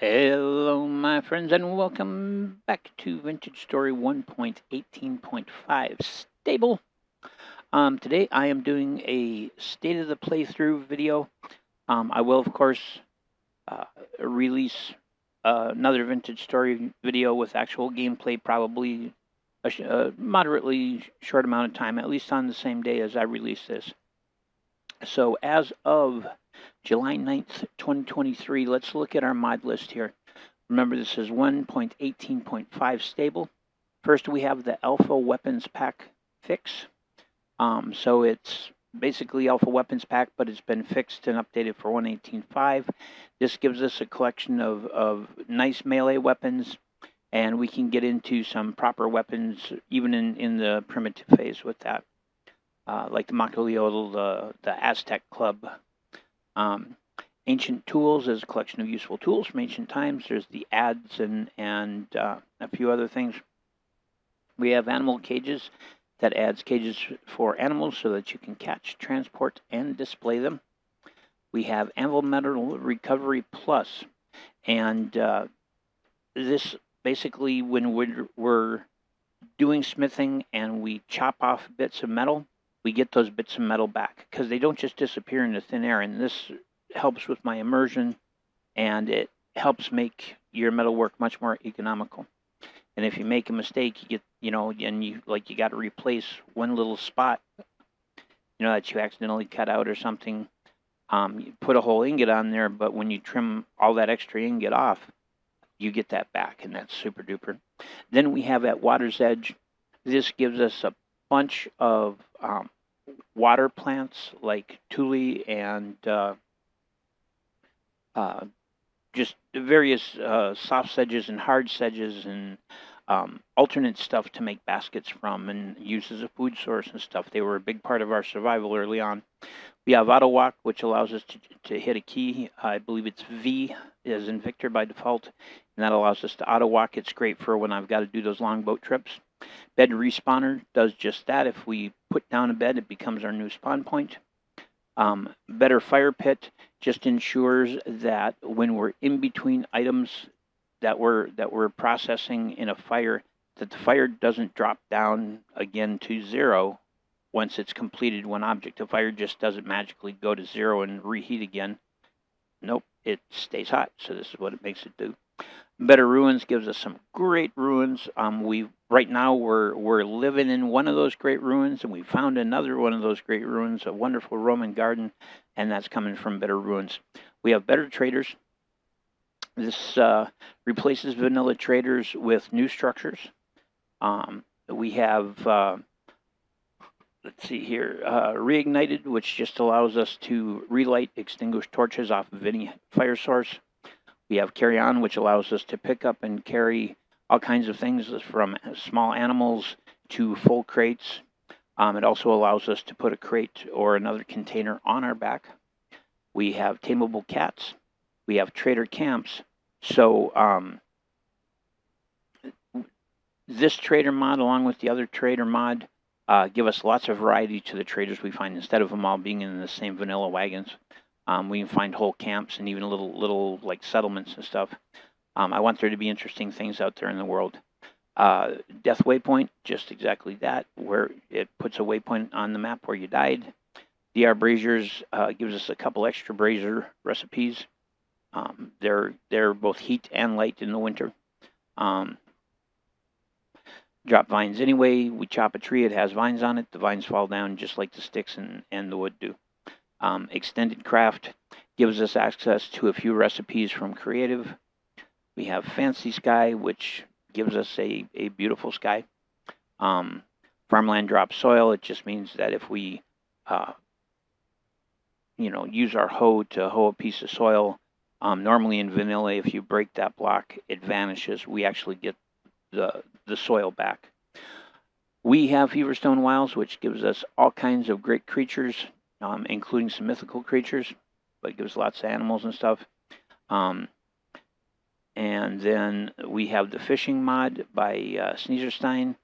Hello, my friends, and welcome back to Vintage Story 1.18.5 Stable. Today I am doing a state of the playthrough video. I will, of course, release another Vintage Story video with actual gameplay, probably a moderately short amount of time, at least on the same day as I release this. So, as of July 9th, 2023, let's look at our mod list here. Remember, this is 1.18.5 stable. First, we have the Alpha Weapons Pack fix. So it's basically Alpha Weapons Pack, but it's been fixed and updated for 1.18.5. This gives us a collection of nice melee weapons, and we can get into some proper weapons even in the primitive phase with that. Like the Macaulay, the Aztec Club. Ancient Tools is a collection of useful tools from ancient times. There's the ads and a few other things. We have animal cages. That adds cages for animals so that you can catch, transport, and display them. We have Anvil Metal Recovery Plus. And this basically, when we're doing smithing and we chop off bits of metal, we get those bits of metal back because they don't just disappear into thin air. And this helps with my immersion, and it helps make your metal work much more economical. And if you make a mistake, you get, and you got to replace one little spot, that you accidentally cut out or something. You put a whole ingot on there, but when you trim all that extra ingot off, you get that back, and that's super duper. Then we have at Water's Edge. This gives us a bunch of water plants like tule and just various soft sedges and hard sedges and alternate stuff to make baskets from and use as a food source and stuff. They were a big part of our survival early on. We have Auto Walk, which allows us to hit a key. I believe it's V as in Victor by default, and that allows us to auto walk. It's great for when I've got to do those long boat trips. Bed Respawner does just that. If we put down a bed, it becomes our new spawn point. Better Fire Pit just ensures that when we're in between items that we're processing in a fire, that the fire doesn't drop down again to zero once it's completed one object. The fire just doesn't magically go to zero and reheat again. Nope, it stays hot. So this is what it makes it do. Better Ruins gives us some great ruins. Right now we're living in one of those great ruins, and we found another one of those great ruins, a wonderful Roman garden, and that's coming from Better Ruins. We have Better Traders. This replaces vanilla traders with new structures. We have let's see here, Reignited, which just allows us to relight extinguished torches off of any fire source. We have Carry On, which allows us to pick up and carry all kinds of things from small animals to full crates. It also allows us to put a crate or another container on our back. We have Tameable Cats. We have Trader Camps. So this trader mod, along with the other trader mod, give us lots of variety to the traders we find. Instead of them all being in the same vanilla wagons, we can find whole camps and even little like settlements and stuff. I want there to be interesting things out there in the world. Death Waypoint, just exactly that, where it puts a waypoint on the map where you died. DR Braziers gives us a couple extra brazier recipes. They're both heat and light in the winter. Drop vines anyway. We chop a tree, it has vines on it. The vines fall down just like the sticks and the wood do. Extended Craft gives us access to a few recipes from Creative. We have Fancy Sky, which gives us a beautiful sky. Farmland Drop Soil, it just means that if we use our hoe to hoe a piece of soil, normally in vanilla, if you break that block, it vanishes. We actually get the soil back. We have Feverstone Wilds, which gives us all kinds of great creatures, including some mythical creatures, but it gives lots of animals and stuff. And then we have the Fishing mod by Sneezerstein.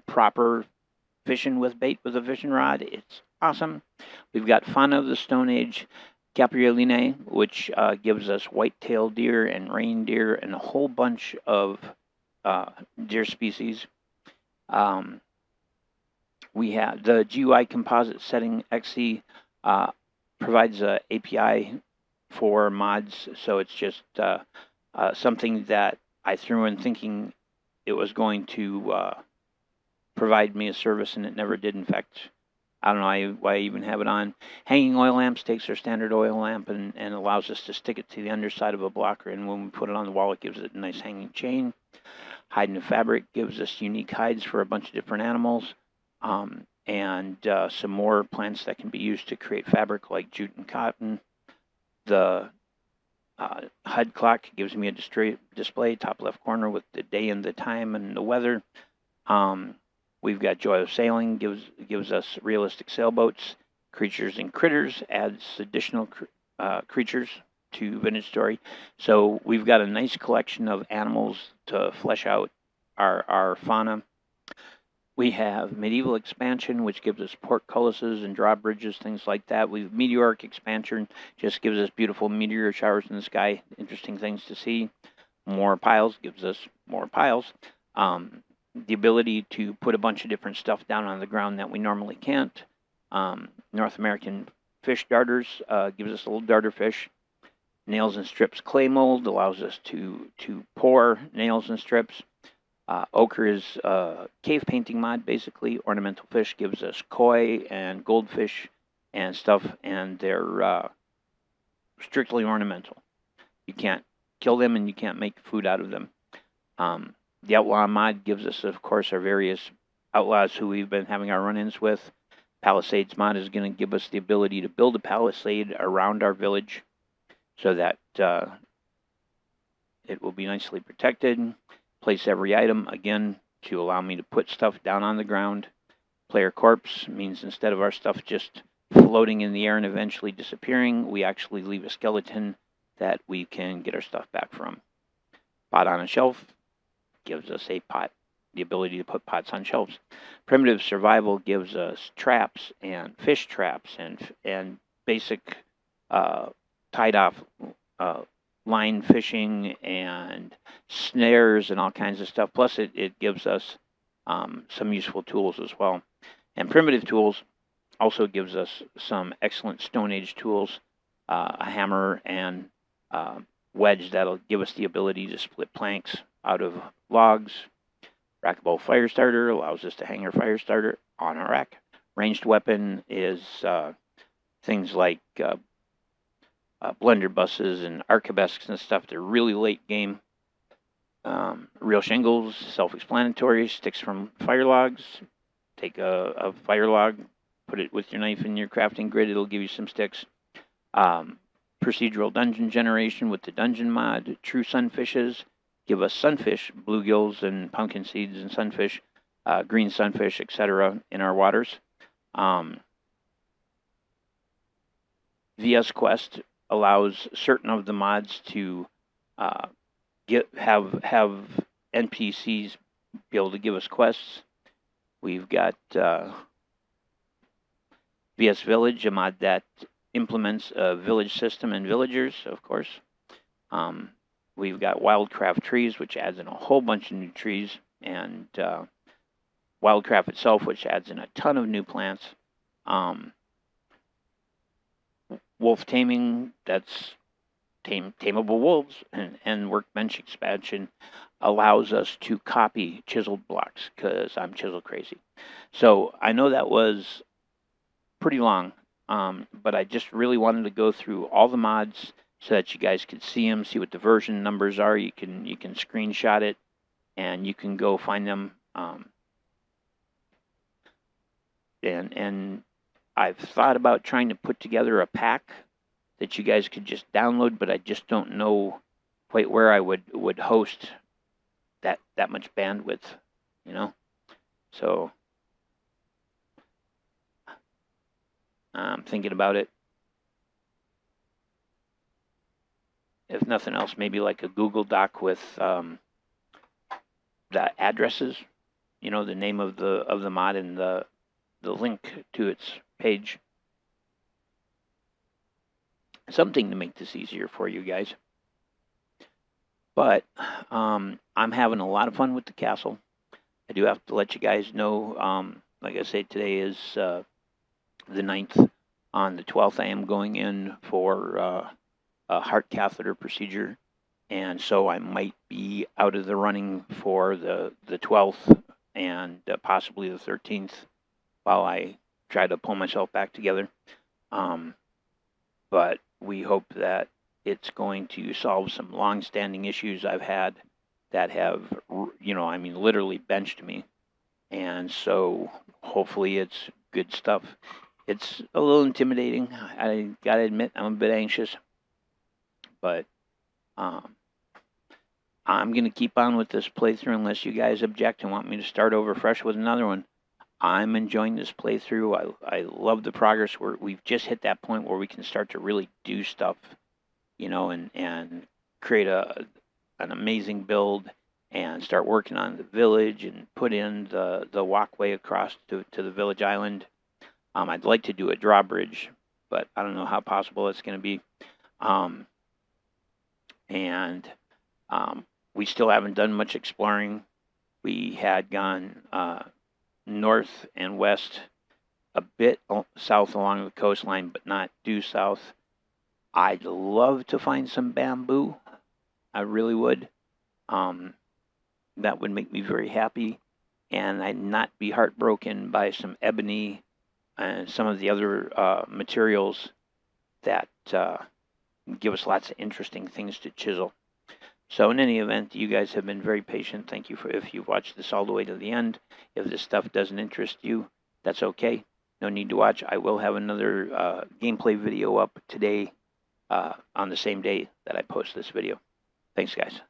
Proper fishing with bait with a fishing rod. It's awesome. We've got Fauna of the Stone Age. caprioline, which gives us white-tailed deer and reindeer and a whole bunch of deer species. We have the GUI composite setting XC provides a API for mods, so it's just something that I threw in thinking it was going to provide me a service, and it never did. In fact, I don't know why I even have it on. Hanging oil lamps takes our standard oil lamp and allows us to stick it to the underside of a blocker, and when we put it on the wall, it gives it a nice hanging chain. Hide and fabric gives us unique hides for a bunch of different animals, and some more plants that can be used to create fabric like jute and cotton. The HUD clock gives me a display, top left corner with the day and the time and the weather. We've got Joy of Sailing, gives us realistic sailboats. Creatures and Critters adds additional creatures to Vintage Story. So we've got a nice collection of animals to flesh out our fauna. We have Medieval Expansion, which gives us portcullises and drawbridges, things like that. We've Meteoric Expansion, just gives us beautiful meteor showers in the sky, interesting things to see. More Piles gives us more piles. The ability to put a bunch of different stuff down on the ground that we normally can't. North American Fish Darters gives us a little darter fish. Nails and Strips clay mold allows us to pour nails and strips. Ochre is a cave painting mod, basically. Ornamental Fish gives us koi and goldfish and stuff, and they're strictly ornamental. You can't kill them, and you can't make food out of them. The Outlaw mod gives us, of course, our various outlaws who we've been having our run-ins with. Palisades mod is going to give us the ability to build a palisade around our village so that it will be nicely protected. Place every item, again, to allow me to put stuff down on the ground. Player Corpse means instead of our stuff just floating in the air and eventually disappearing, we actually leave a skeleton that we can get our stuff back from. Pot on a Shelf gives us a pot, the ability to put pots on shelves. Primitive Survival gives us traps and fish traps and basic tied-off line fishing and snares and all kinds of stuff. Plus, it gives us some useful tools as well. And Primitive Tools also gives us some excellent Stone Age tools, a hammer and wedge that'll give us the ability to split planks out of logs. Rackable Fire Starter allows us to hang our fire starter on a rack. Ranged weapon is things like blunderbusses and arquebusks and stuff. They're really late game. Real Shingles, self-explanatory, sticks from fire logs. Take a fire log, put it with your knife in your crafting grid, it'll give you some sticks. Procedural dungeon generation with the dungeon mod. True Sunfishes give us sunfish, bluegills and pumpkin seeds and sunfish, green sunfish, etc. in our waters. VS Quest allows certain of the mods to have NPCs be able to give us quests. We've got VS Village, a mod that implements a village system and villagers, of course. We've got Wildcraft Trees, which adds in a whole bunch of new trees, and Wildcraft itself, which adds in a ton of new plants. Wolf Taming, that's tameable wolves, and Workbench Expansion allows us to copy chiseled blocks, because I'm chisel crazy. So I know that was pretty long, but I just really wanted to go through all the mods so that you guys could see them, see what the version numbers are. You can screenshot it, and you can go find them. And I've thought about trying to put together a pack that you guys could just download, but I just don't know quite where I would host that much bandwidth, you know. So I'm thinking about it. If nothing else, maybe like a Google Doc with the addresses, you know, the name of the mod and the link to its page. something to make this easier for you guys. But I'm having a lot of fun with the castle. I do have to let you guys know, like I say, today is the 9th. On the 12th, I am going in for a heart catheter procedure, and so I might be out of the running for the 12th and possibly the 13th while I try to pull myself back together. But we hope that it's going to solve some long-standing issues I've had that have, I mean, literally benched me. And so hopefully it's good stuff. It's a little intimidating. I gotta admit, I'm a bit anxious, but I'm gonna keep on with this playthrough unless you guys object and want me to start over fresh with another one. I'm enjoying this playthrough. I love the progress. We've just hit that point where we can start to really do stuff, and create an amazing build and start working on the village and put in the walkway across to the village island. I'd like to do a drawbridge, but I don't know how possible it's going to be. And we still haven't done much exploring. We had gone north and west, a bit south along the coastline, but not due south. I'd love to find some bamboo. I really would. That would make me very happy, and I'd not be heartbroken by some ebony and some of the other materials that give us lots of interesting things to chisel. So in any event, you guys have been very patient. Thank you if you've watched this all the way to the end. If this stuff doesn't interest you, that's okay. No need to watch. I will have another gameplay video up today on the same day that I post this video. Thanks, guys.